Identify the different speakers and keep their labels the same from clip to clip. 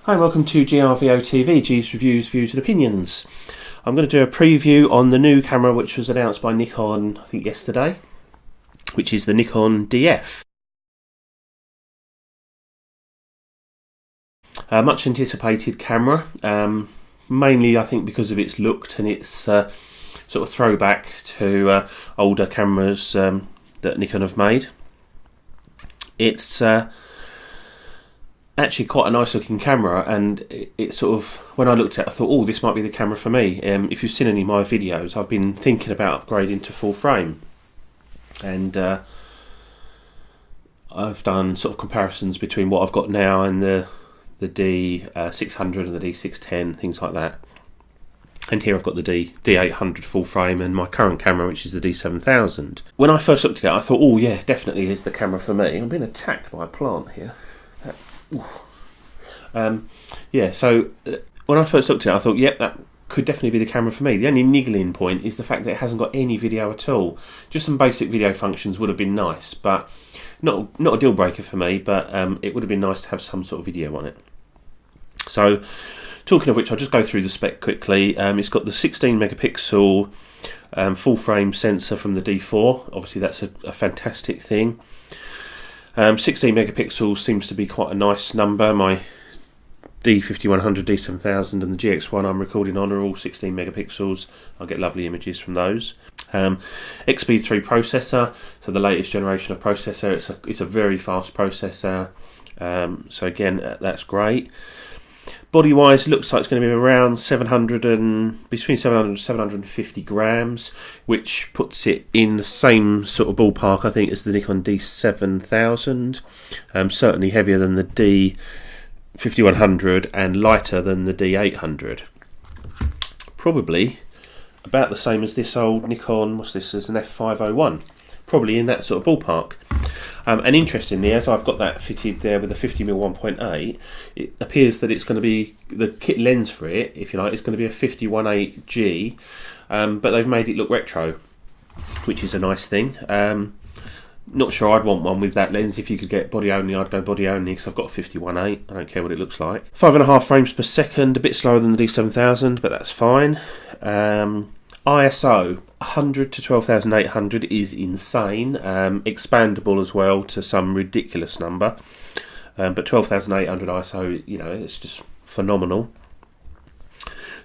Speaker 1: Hi, welcome to GRVO TV, G's Reviews, Views and Opinions. I'm going to do a preview on the new camera which was announced by Nikon, I think yesterday, which is the Nikon DF. A much anticipated camera, mainly I think because of its look and its sort of throwback to older cameras that Nikon have made. It's actually quite a nice looking camera, and it sort of, when I looked at it, I thought, oh, this might be the camera for me. If you've seen any of my videos, I've been thinking about upgrading to full frame, and I've done sort of comparisons between what I've got now and the D600 and the D610, things like that. And here I've got the D800 full frame and my current camera, which is the D7000. When I first looked at it, I thought, oh yeah, definitely is the camera for me. I'm being attacked by a plant here. So when I first looked at it, I thought, yep, that could definitely be the camera for me. The only niggling point is the fact that it hasn't got any video at all. Just some basic video functions would have been nice, but not a deal breaker for me, but it would have been nice to have some sort of video on it. So, talking of which, I'll just go through the spec quickly. It's got the 16 megapixel full frame sensor from the D4. Obviously that's a fantastic thing. 16 megapixels seems to be quite a nice number. My D5100, D7000 and the GX1 I'm recording on are all 16 megapixels. I'll get lovely images from those. XP3 processor, so the latest generation of processor. It's a very fast processor, so again, that's great. Body wise, it looks like it's going to be around between 700 and 750 grams, which puts it in the same sort of ballpark, I think, as the Nikon D7000. Certainly heavier than the D5100 and lighter than the D800. Probably about the same as this old Nikon, what's this, as an F501. Probably in that sort of ballpark. And interestingly, as I've got that fitted there with a 50mm 1.8, it appears that it's going to be, the kit lens for it, if you like, is going to be a 50-1.8G, but they've made it look retro, which is a nice thing. Not sure I'd want one with that lens. If you could get body only, I'd go body only, because I've got a 50-1.8. I don't care what it looks like. 5.5 frames per second, a bit slower than the D7000, but that's fine. ISO 100 to 12,800 is insane. Expandable as well to some ridiculous number, but 12,800 ISO, you know, it's just phenomenal.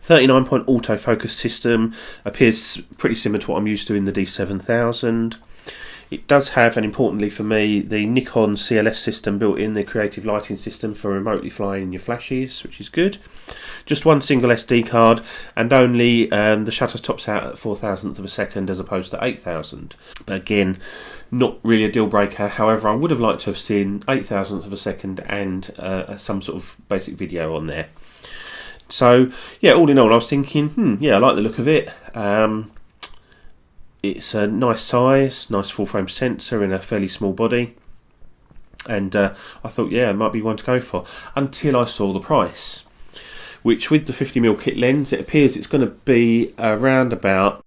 Speaker 1: 39-point autofocus system appears pretty similar to what I'm used to in the D7000. It does have, and importantly for me, the Nikon CLS system built in, the creative lighting system for remotely flying your flashes, which is good. Just one single SD card, and only the shutter tops out at 4,000th of a second as opposed to 8,000. But again, not really a deal breaker. However, I would have liked to have seen 8,000th of a second and some sort of basic video on there. So yeah, all in all, I was thinking, yeah, I like the look of it. It's a nice size, nice full frame sensor in a fairly small body, and I thought, yeah, it might be one to go for, until I saw the price, which with the 50mm kit lens, it appears it's going to be around about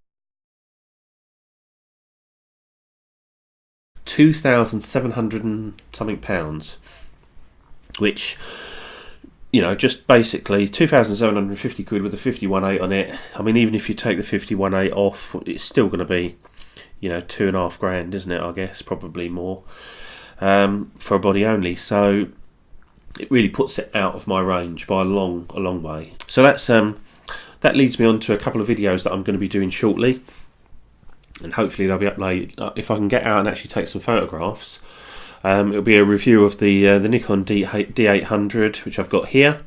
Speaker 1: £2,700 and something pounds, which, you know, just basically 2,750 quid with a 50-1.8 on it. I mean, even if you take the 50-1.8 off, it's still going to be, you know, £2,500, isn't it? I guess probably more for a body only. So it really puts it out of my range by a long way. So that's that leads me on to a couple of videos that I'm going to be doing shortly, and hopefully they'll be uploaded if I can get out and actually take some photographs. It'll be a review of the Nikon D800, which I've got here,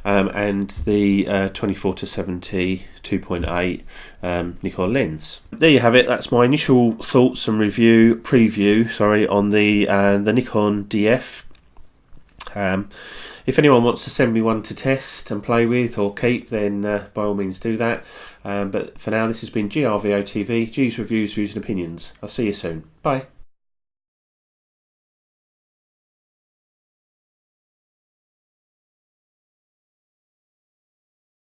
Speaker 1: and the 24-70 2.8 Nikon lens. There you have it. That's my initial thoughts and preview on the Nikon DF. If anyone wants to send me one to test and play with or keep, then by all means do that. But for now, this has been GRVO TV, G's Reviews, Views and Opinions. I'll see you soon. Bye.